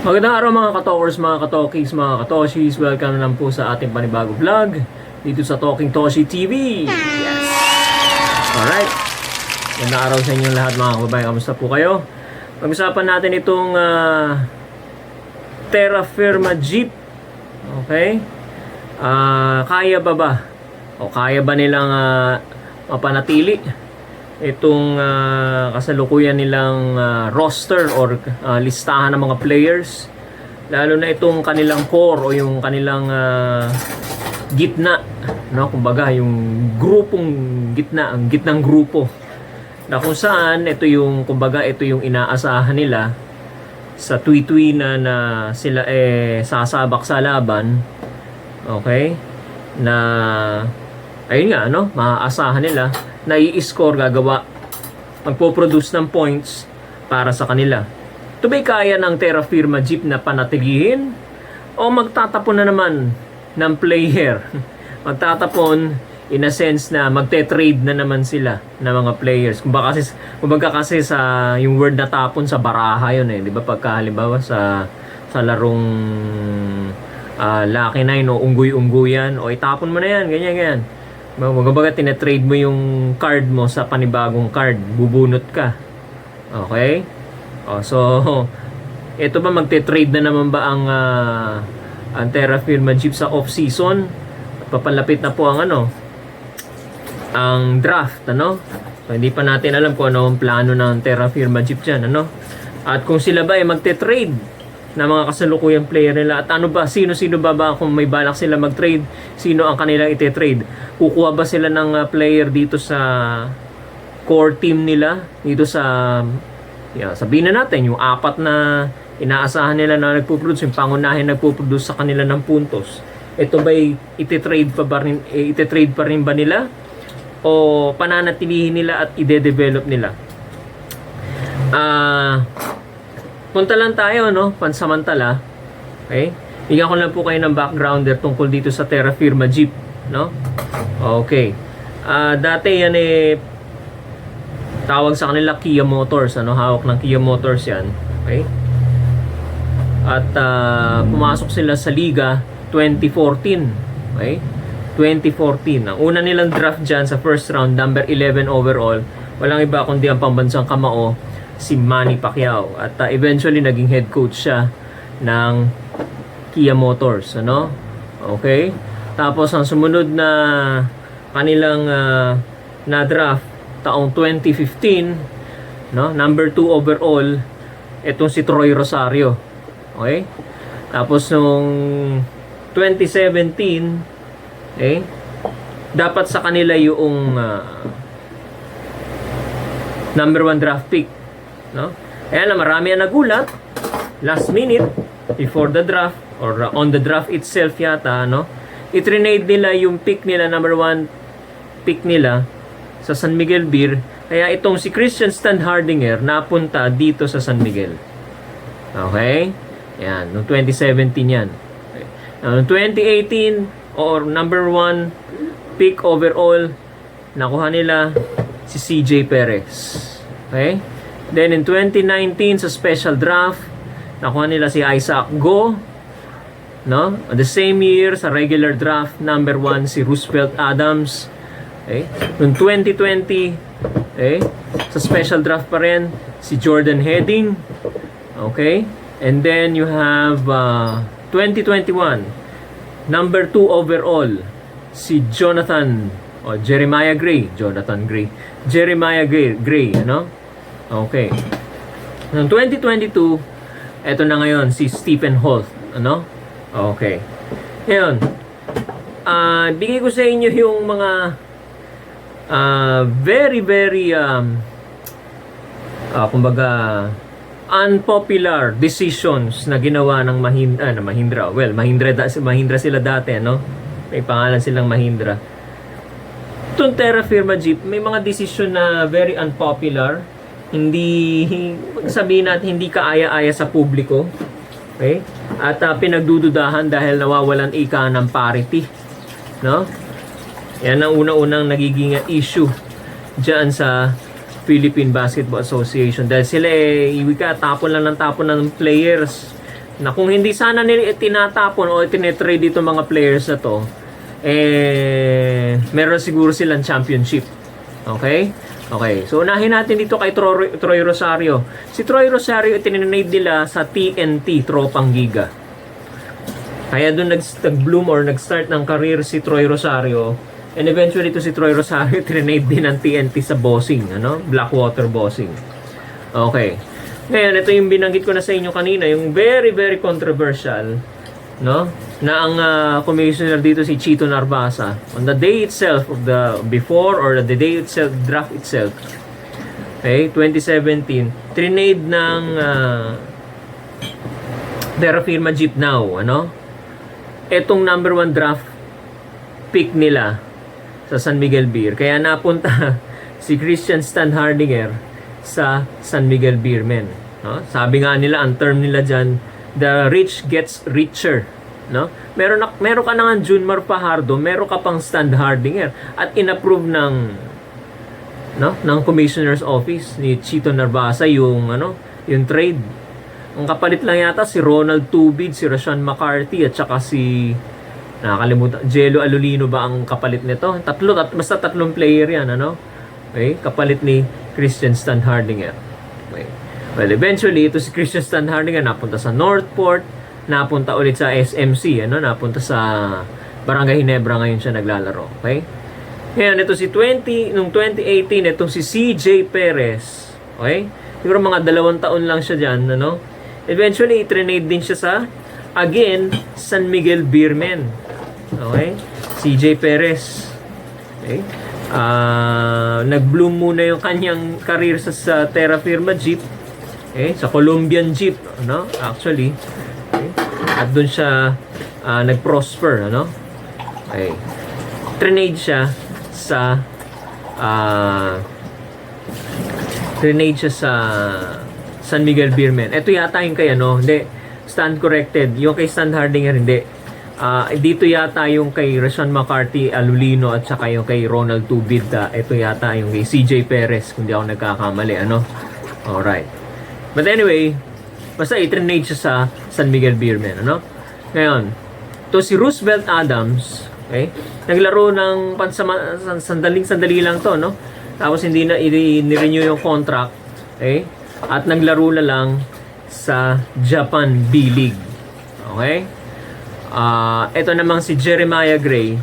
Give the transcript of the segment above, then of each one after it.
Magandang araw mga katokers, mga katokings, mga katoshis. Welcome na lang po sa ating panibagong vlog dito sa Talking Toshi TV. Yes! Alright. Magandang araw sa inyong lahat mga kababayan. Kamusta po kayo? Pag-usapan natin itong Terra Firma Jeep. Okay? Kaya ba? O kaya ba nilang mapanatili itong kasalukuyan nilang roster or listahan ng mga players, lalo na itong kanilang core o yung kanilang gitna, no? Kumbaga yung grupong gitna, ang gitnang grupo na kung saan ito yung kumbaga ito yung inaasahan nila sa tui-tui na sila sasabak sa laban. Okay? Na ayun nga, no? Maaasahan nila na i-score, gagawa, magpo-produce ng points para sa kanila. Ito ba'y kaya ng Terra Firma Jeep na panatilihin o magtatapon na naman ng player? Magtatapon in a sense na magte-trade na naman sila ng mga players. Kumbaga kasi sa yung word na tapon sa baraha yun di ba? Pagka halimbawa sa larong Lucky Nine o unggoy-unggoyan o itapon mo na yan, ganyan. Kumbaga tina-trade mo yung card mo sa panibagong card, bubunot ka. Okay? So ito ba magte-trade na naman ba ang Terra Firma Jeep sa off-season? Papalapit na po ang draft, So, hindi pa natin alam kung ano ang plano ng Terra Firma Jeep diyan, At kung sila ba ay magte-trade na mga kasalukuyang player nila, at sino-sino ba kung may balak sila mag-trade, sino ang kanilang ite-trade? Kukuha ba sila ng player dito sa core team nila, dito sa sabihin na natin yung apat na inaasahan nila na nagpo-produce, yung pangunahin nagpo-produce sa kanila ng puntos? Ito ba'y ite-trade pa rin ba nila o pananatilihin nila at ide-develop nila? Punta lang tayo, pansamantala. Okay? Bigyan ko lang po kayo ng backgrounder tungkol dito sa Terra Firma Jeep, Okay. Dati yan tawag sa kanila Kia Motors, hawak ng Kia Motors yan. Okay? At pumasok sila sa Liga 2014. Okay? 2014. Ang una nilang draft dyan sa first round, number 11 overall, walang iba kundi ang pambansang kamao, si Manny Pacquiao, at eventually naging head coach siya ng Kia Motors, Okay? Tapos ang sumunod na kanilang na draft taong 2015, number 2 overall, itong si Troy Rosario. Okay? Tapos nung 2017, dapat sa kanila yung number 1 draft pick. Kaya marami ang nagulat last minute before the draft or on the draft itself yata, i-trade nila yung pick nila, number 1 pick nila sa San Miguel Beer. Kaya itong si Christian Standhardinger napunta dito sa San Miguel. Okay? Yan, noong 2017 yan. Okay. Noong 2018 or number 1 pick overall, nakuha nila si CJ Perez. Okay? Then in 2019 sa special draft, nakuha nila si Isaac Go. The same year sa regular draft, number 1 si Roosevelt Adams. Okay? Noong 2020, sa special draft pa rin si Jordan Heading. Okay? And then you have 2021, number 2 overall si Jeremiah Gray. Okay. Noong 2022, eto na ngayon si Stephen Holt, Okay. Ngayon, bigay ko sa inyo yung mga very kumbaga unpopular decisions na ginawa ng Mahindra. Well, Mahindra sila dati, May pangalan silang Mahindra. Itong Terra Firma Jeep, may mga decision na very unpopular. Hindi sabihin natin hindi kaaya-aya sa publiko. Okay? At pinagdududahan dahil nawawalan ng parity, Yan ang una-unang nagiging issue diyan sa Philippine Basketball Association dahil sila tapon lang ng tapon ng players na kung hindi sana nila tinatapon o tinitrade dito mga players na to, meron siguro silang championship. Okay? Okay, so unahin natin dito kay Troy Rosario. Si Troy Rosario, itinanade nila sa TNT, Tropang Giga. Kaya doon nag-bloom or nag-start ng career si Troy Rosario. And eventually, to si Troy Rosario, itinanade din ng TNT sa bossing, Blackwater bossing. Okay. Ngayon, ito yung binanggit ko na sa inyo kanina, yung very, very controversial, na ang commissioner dito si Chito Narvasa on the day itself of the before or the day itself draft itself, okay, 2017 trinade ng Terra Firma Jeep Now, etong number 1 draft pick nila sa San Miguel Beer, kaya napunta si Christian Standhardinger sa San Miguel Beermen, sabi nga nila, ang term nila dyan, the rich gets richer, meron ka na nga Junmar Fajardo, meron ka pang Standhardinger at inapprove ng commissioner's office ni Chito Narvasa yung trade. Ang kapalit lang yata si Ronald Tubid, si Rashawn McCarthy at saka si nakakalimutan, Jello Alolino ba ang kapalit nito? Basta tatlong player yan, okay, kapalit ni Christian Standhardinger. Okay. Well, eventually ito si Christian Standhardinger napunta sa Northport, napunta ulit sa SMC, napunta sa Barangay Ginebra, ngayon siya naglalaro. Okay? Ngayon, ito si nung 2018, itong si CJ Perez. Okay? Siguro mga 2 taon lang siya dyan, Eventually, i-trinade din siya sa, again, San Miguel Beermen. Okay? CJ Perez. Okay? Nag-bloom muna yung kanyang career sa Terra Firma Jeep. Okay? Sa Colombian Jeep, actually. Okay. At doon siya nag-prosper, Okay. Trinade siya sa San Miguel Beermen. Ito yata yung kay hindi, stand corrected. Yung kay Standhardinger hindi. Dito yata yung kay Rashawn McCarthy, Alolino at saka yung kay Ronald Tubid. Ito yata yung kay CJ Perez, kung di ako nagkakamali, Alright. But anyway, basta i-trinade siya sa San Miguel Beermen, Ngayon, to si Roosevelt Adams, okay? Naglaro ng sandali lang to, Tapos hindi na i-renew yung contract, okay? At naglaro na lang sa Japan B-League. Okay? Ito namang si Jeremiah Gray,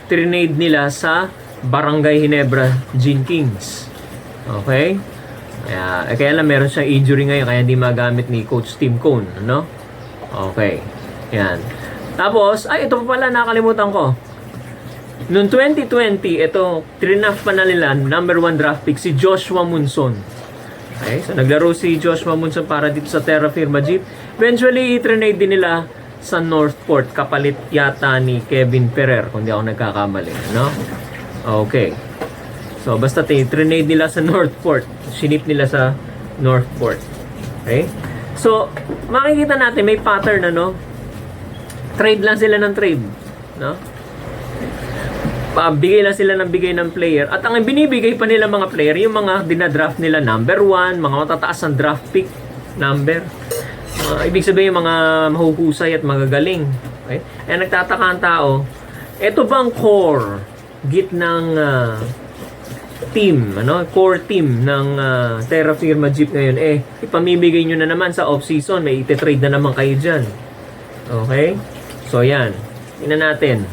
trinade nila sa Barangay Ginebra Gene Kings. Okay? Kaya lang meron siyang injury ngayon kaya hindi magamit ni Coach Tim Cone, Okay. Yan. Tapos, ito pa pala nakalimutan ko. Noong 2020, ito, trinaf pa na nila, number 1 draft pick, si Joshua Munson. Okay, so naglaro si Joshua Munson para dito sa Terra Firma Jeep. Eventually, i-trinade din nila sa Northport, kapalit yata ni Kevin Ferrer, kung di ako nagkakamali, Okay. So, basta trinade nila sa Northport. Sinip nila sa Northport. Okay? So, makikita natin, may pattern, Trade lang sila ng trade, bigay lang sila ng bigay ng player. At ang binibigay pa nila mga player, yung mga dinadraft nila number 1, mga matataas ang draft pick number. Ibig sabihin yung mga mahuhusay at magagaling. Okay? Nagtataka ang tao, ito bang core gitnang team, core team ng Terra Firma Jeep ngayon, ipamimigay nyo na naman sa off-season, may ite-trade na naman kayo dyan. Okay? So, yan. Tingnan natin.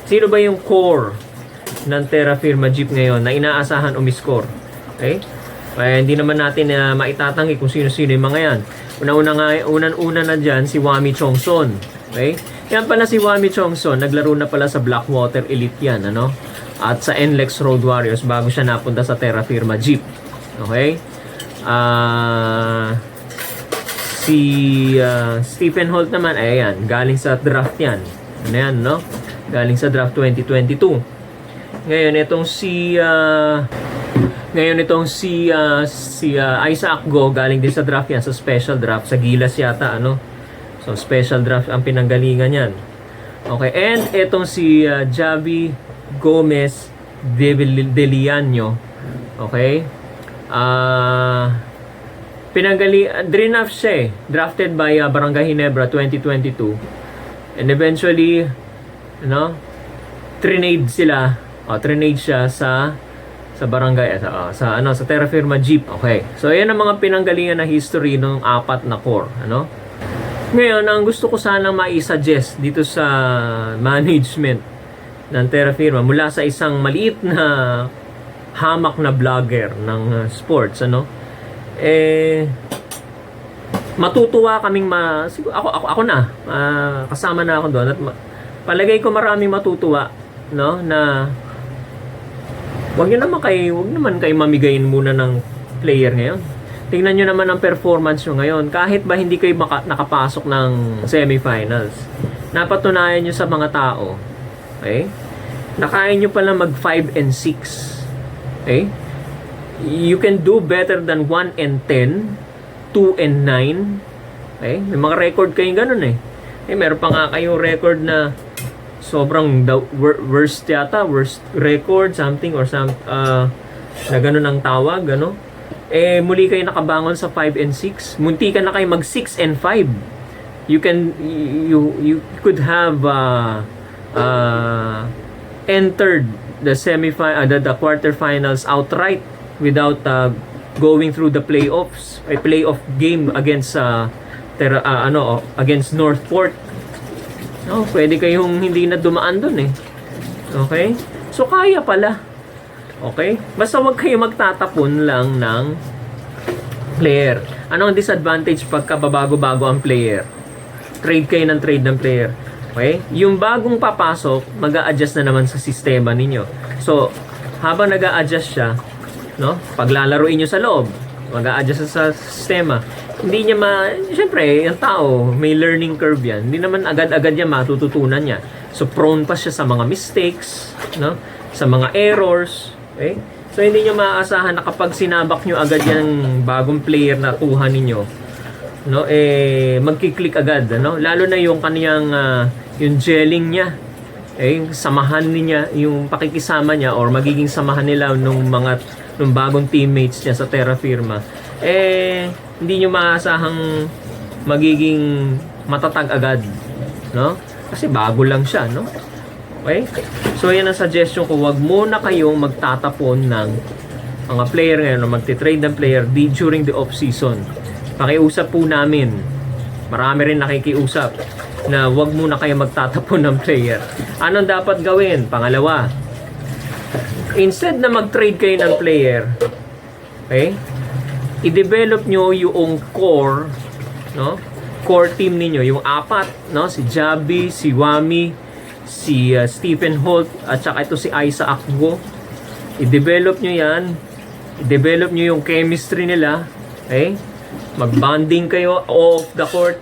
Sino ba yung core ng Terra Firma Jeep ngayon na inaasahan umiscore? Okay? Kaya hindi naman natin maitatangi kung sino-sino yung mga yan. Unang-una na dyan, si Wami Chongson. Okay? Yan pala si Wami Chongson, naglaro na pala sa Blackwater Elite yan, At sa NLEX Road Warriors bago siya napunta sa Terra Firma Jeep. Okay? Si Stephen Holt naman, ayan, galing sa draft yan. Galing sa draft 2022. Ngayon, itong si Isaac Go, galing din sa draft yan, sa special draft, sa Gilas yata, So, special draft ang pinanggalingan yan. Okay, and itong si Javi Gomez de Liano. Okay? Drinaft siya eh. Drafted by Barangay Ginebra 2022. And eventually, trinade sila. Trinade siya sa barangay, sa Terra Firma Jeep. Okay. So, yan ang mga pinanggalingan na history ng 4 na core. Ngayon, ang gusto ko sanang maisuggest dito sa management ng Terra Firma mula sa isang maliit na hamak na vlogger ng sports, matutuwa kaming siguro ako na kasama na ako doon at palagay ko maraming matutuwa, na wag naman kayo mamigayin muna ng player ngayon. Tingnan nyo naman ang performance nyo ngayon. Kahit ba hindi kayo nakapasok ng semifinals, napatunayan nyo sa mga tao, okay, na kaya nyo pala mag 5 and 6. Okay, you can do better than 1 and 10, 2 and 9. Okay, may mga record kayong ganun eh. Meron pa nga kayong record na sobrang worst record, something or na ganun ang tawag, muli kayo nakabangon sa 5 and 6. Munti ka na kayo mag 6 and 5. You could have entered the the quarterfinals outright without going through the playoffs, a playoff game against against Northport. Pwede kayong hindi na dumaan doon eh. Okay? So kaya pala. Okay? Basta wag kayo magtatapon lang ng player. Ano ang disadvantage pagka babago-bago ang player? Trade kayo ng player. Okay? Yung bagong papasok, mag-a-adjust na naman sa sistema ninyo. So, habang nag-a-adjust siya, paglalaruin nyo sa loob, mag-a-adjust sa sistema. Hindi niya siyempre, yung tao, may learning curve yan. Hindi naman agad-agad niya matututunan niya. So, prone pa siya sa mga mistakes, sa mga errors. Okay? So, hindi niyo maaasahan na kapag sinabak niyo agad yung bagong player na kuha ninyo, magkiklik agad, Lalo na yung kaniyang, yung gelling niya. Samahan niya, yung pakikisama niya or magiging samahan nila nung bagong teammates niya sa Terra Firma. Hindi nyo maasahang magiging matatag agad, kasi bago lang siya, okay? So yan ang suggestion ko, wag muna kayong magtatapon ng mga player ngayon, magti-trade ng player during the off season. Pakiusap po namin, marami rin nakikiusap na wag muna kayong magtatapon ng player. Anong dapat gawin? Pangalawa, instead na mag-trade kayo ng player, okay, i-develop nyo yung core, core team ninyo, yung 4, si Javi, si Wami, si Stephen Holt, at saka ito si Isa Akgo. I-develop nyo yan, i-develop nyo yung chemistry nila, okay? Mag-bonding kayo off the court,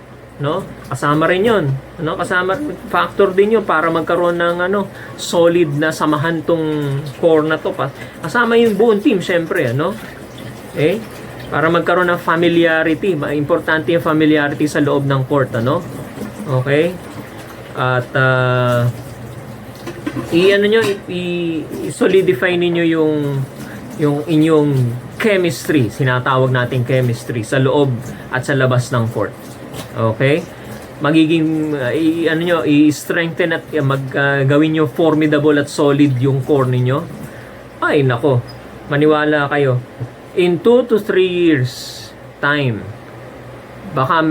kasama rin yun, kasama, factor din yun para magkaroon ng solid na samahan tong core na to, kasama yung buong team syempre, okay? Para magkaroon ng familiarity. Importante yung familiarity sa loob ng court, okay? At i-solidify ninyo yung inyong chemistry, sinatawag nating chemistry sa loob at sa labas ng court. Okay? Magiging i-strengthen at gawin nyo formidable at solid yung core ninyo. Ay nako, maniwala kayo. In 2 to 3 years time, baka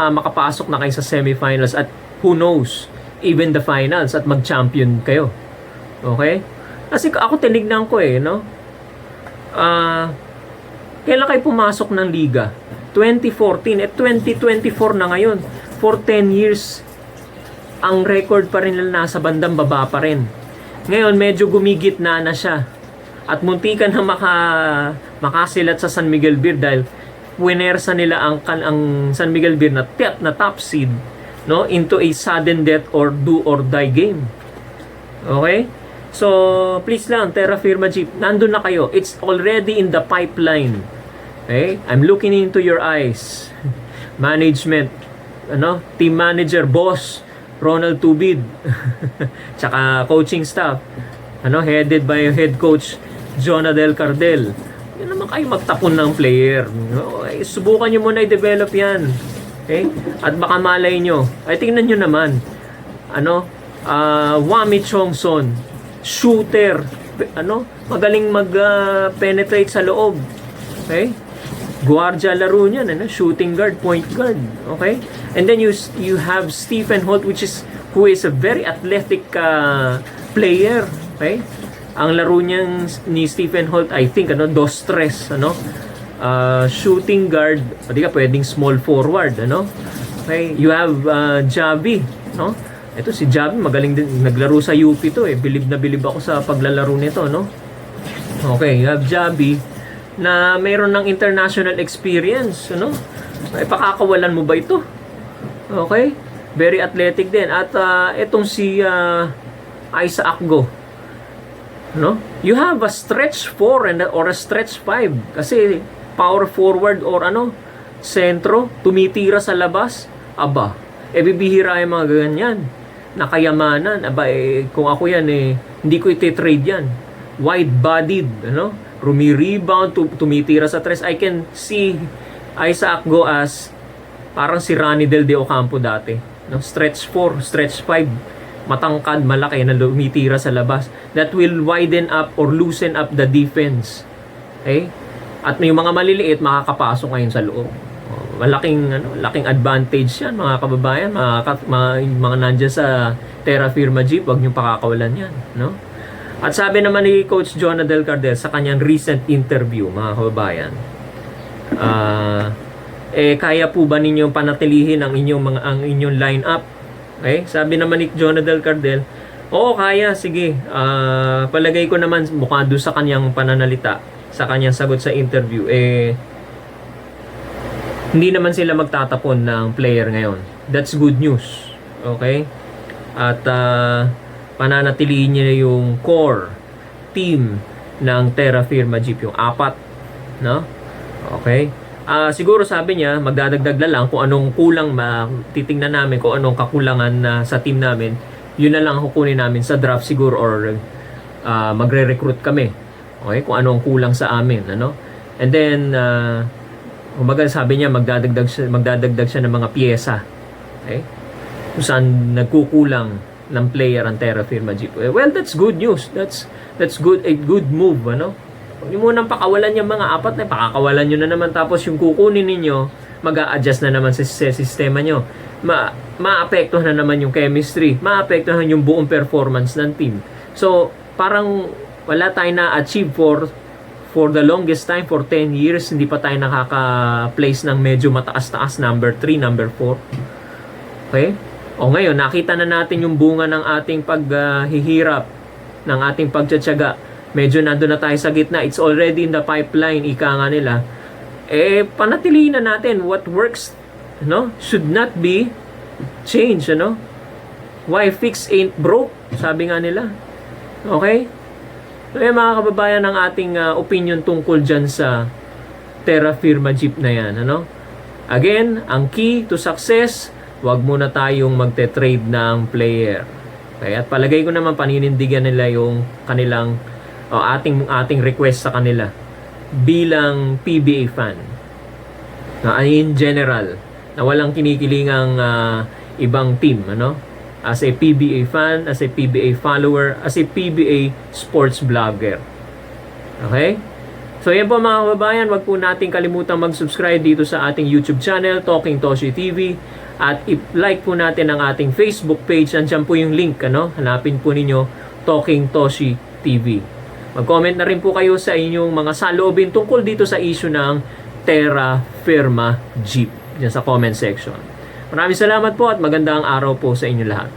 makapasok na kayo sa semifinals at who knows, even the finals at mag-champion kayo. Okay? Kasi ako tinignan ko kailan kayo pumasok ng liga? 2014 at 2024 na ngayon. For 10 years, ang record pa rin nila nasa bandang baba pa rin. Ngayon, medyo gumigitna na siya. At muntikan na makasilat sa San Miguel Beer dahil winersa nila ang San Miguel Beer na top seed into a sudden death or do or die game. Okay? So, please lang, Terra Firma Jeep, nandun na kayo. It's already in the pipeline. Okay? I'm looking into your eyes. Management, team manager, boss, Ronald Tubid. Tsaka coaching staff. Headed by head coach Jonadel Cardel. Yun naman kayo magtapon ng player. No? Ay, subukan nyo muna i-develop yan. Okay? At baka malay nyo. Ay, tingnan nyo naman. Wami Chongson, shooter. Magaling mag-penetrate sa loob. Okay? Guardia laro niyan, shooting guard, point guard. Okay? And then you have Stephen Holt, who is a very athletic player. Okay? Ang laro niyang ni Stephen Holt, I think, dos tres, shooting guard, pwede ka pwedeng small forward, Okay, you have Javi, Ito si Javi, magaling din, naglaro sa UP to Bilib na bilib ako sa paglalaro nito, Okay, you have Javi na mayroon ng international experience, Ay, pakakawalan mo ba ito? Okay? Very athletic din. At itong si Isaac Go, you have a stretch 4 or a stretch 5 kasi power forward or sentro, tumitira sa labas, bibihira yung mga ganyan, nakayamanan, kung ako yan hindi ko iti-trade yan. Wide-bodied, rumi-rebound, tumitira sa tres. I can see Isaac Go as parang si Ronnie Del De Ocampo dati, stretch 4, stretch 5, matangkad, malaki na lumitira sa labas. That will widen up or loosen up the defense. Okay? At yung mga maliliit, makakapasok ngayon sa loob. Laking advantage yan, mga kababayan, mga nandiyan sa Terra Firma Jeep, huwag niyong pakakawalan yan. At sabi naman ni Coach Jonah Del Cardel sa kanyang recent interview, mga kababayan, kaya po ba ninyong panatilihin ang inyong line-up? Okay? Sabi naman ni Jonah Del Cardel, oo, kaya, sige. Palagay ko naman, mukha doon sa kanyang pananalita, sa kanyang sagot sa interview, hindi naman sila magtatapon ng player ngayon. That's good news. Okay? At pananatilihin niya yung core team ng Terra Firma Jeep, yung 4. Okay? Siguro sabi niya, magdadagdag na lang kung anong kulang, titingnan namin kung anong kakulangan sa team namin. Yun na lang kukunin namin sa draft siguro or magre-recruit kami. Okay? Kung anong kulang sa amin. And then, kumbaga sabi niya, magdadagdag siya ng mga piyesa. Okay? Kung saan nagkukulang ng player ang Terra Firma Jeep. Well, that's good news. That's good, a good move. Huwag nyo munang pakawalan yung mga 4 pakakawalan nyo na naman, tapos yung kukunin ninyo, mag-a-adjust na naman sa sistema nyo. Maapektuhan na naman yung chemistry, maapektuhan yung buong performance ng team. So, parang wala tayong na-achieve for the longest time, for 10 years, hindi pa tayo nakaka-place ng medyo mataas-taas, number 3, number 4. Okay? O ngayon, nakita na natin yung bunga ng ating paghihirap, ng ating pagtsatsaga. Medyo nandun na tayo sa gitna. It's already in the pipeline, ika nga nila. Panatilihin na natin. What works, should not be changed, Why fix ain't broke? Sabi nga nila. Okay? So, mga kababayan, ang ating opinion tungkol dyan sa Terra Firma Jeep na yan, Again, ang key to success, wag muna tayong magte-trade ng player. Okay? At palagay ko naman, paninindigan nila yung kanilang ating request sa kanila bilang PBA fan, in general, na walang kinikilingang ibang team, as a PBA fan, as a PBA follower, as a PBA sports blogger. Okay? So yan po mga kababayan, wag po natin kalimutang mag-subscribe dito sa ating YouTube channel, Talking Toshi TV, at i-like po natin ang ating Facebook page. Nandiyan po yung link, hanapin po ninyo Talking Toshi TV. Mag-comment na rin po kayo sa inyong mga saloobin tungkol dito sa issue ng Terra Firma Jeep, dyan sa comment section. Maraming salamat po at magandang araw po sa inyo lahat.